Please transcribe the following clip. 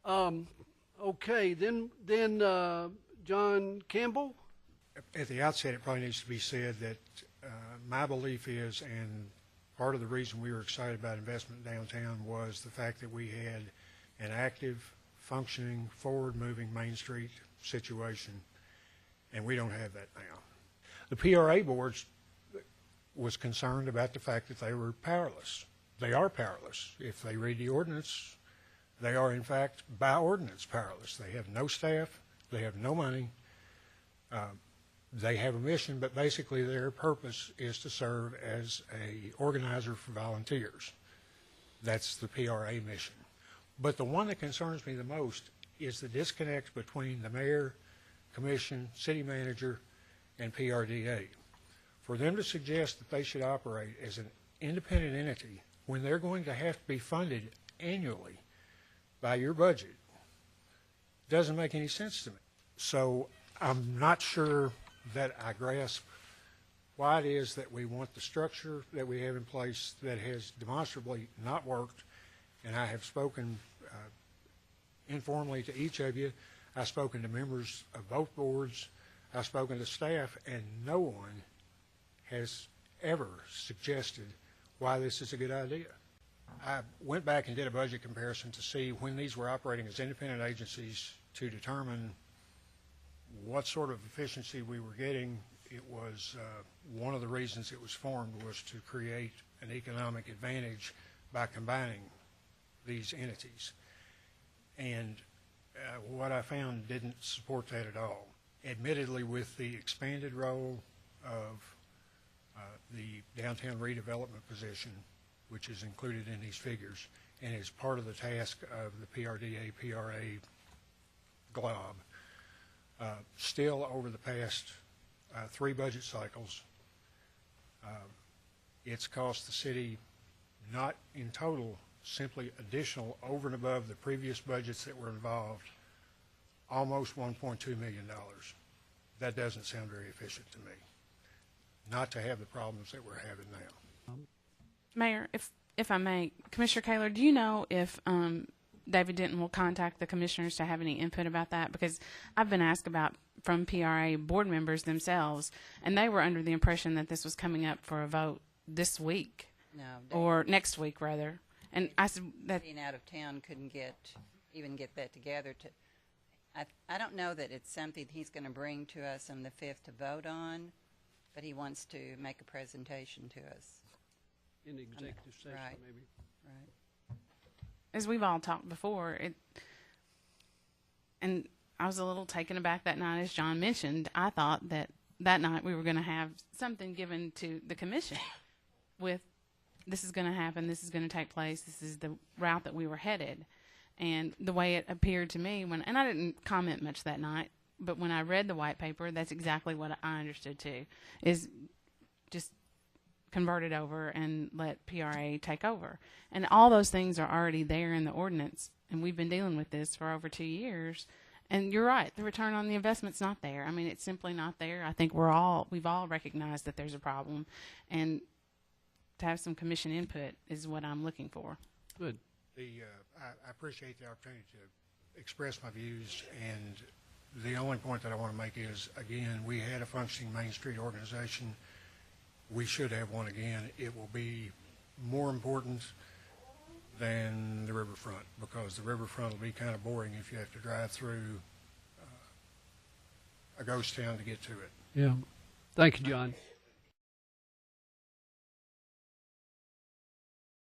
Okay, then John Campbell. At the outset, it probably needs to be said that my belief is, and part of the reason we were excited about investment downtown was the fact that we had an active, functioning, forward-moving Main Street situation, and we don't have that now. The PRA board was concerned about the fact that they were powerless. They are powerless. If they read the ordinance, they are, in fact, by ordinance, powerless. They have no staff. They have no money. They have a mission, but basically their purpose is to serve as a organizer for volunteers. That's the PRA mission. But the one that concerns me the most is the disconnect between the mayor, commission, city manager, and PRDA. For them to suggest that they should operate as an independent entity when they're going to have to be funded annually by your budget doesn't make any sense to me. So I'm not sure that I grasp why it is that we want the structure that we have in place that has demonstrably not worked. And I have spoken informally to each of you. I've spoken to members of both boards. I've spoken to staff, and no one has ever suggested why this is a good idea. I went back and did a budget comparison to see when these were operating as independent agencies to determine what sort of efficiency we were getting. It was one of the reasons it was formed was to create an economic advantage by combining these entities. And what I found didn't support that at all. Admittedly, with the expanded role of the downtown redevelopment position, which is included in these figures, and is part of the task of the PRDA, PRA glob, still over the past 3 budget cycles, it's cost the city, not in total, simply additional over and above the previous budgets that were involved, almost $1.2 million. That doesn't sound very efficient to me, not to have the problems that we're having now. Mayor, if I may, Commissioner Kaler, do you know if David Denton will contact the commissioners to have any input about that? Because I've been asked about from PRA board members themselves, and they were under the impression that this was coming up for a vote this week. No, or next week rather. And I said that being out of town couldn't even get that together. I don't know that it's something he's going to bring to us on the 5th to vote on, but he wants to make a presentation to us. In the executive session, right. maybe. Right. as we've all talked before, and I was a little taken aback that night, as John mentioned. I thought that night we were going to have something given to the commission with this is going to happen, this is going to take place, this is the route that we were headed. And the way it appeared to me, and I didn't comment much that night, but when I read the white paper, that's exactly what I understood too, is just convert it over and let PRA take over. And all those things are already there in the ordinance, and we've been dealing with this for over 2 years. And you're right, the return on the investment's not there. I mean, it's simply not there. I think we've all recognized that there's a problem, and to have some commission input is what I'm looking for. Good. I appreciate the opportunity to express my views, and the only point that I want to make is, again, we had a functioning Main Street organization. We should have one again. It will be more important than the riverfront, because the riverfront will be kind of boring if you have to drive through a ghost town to get to it. Yeah. Thank you, John.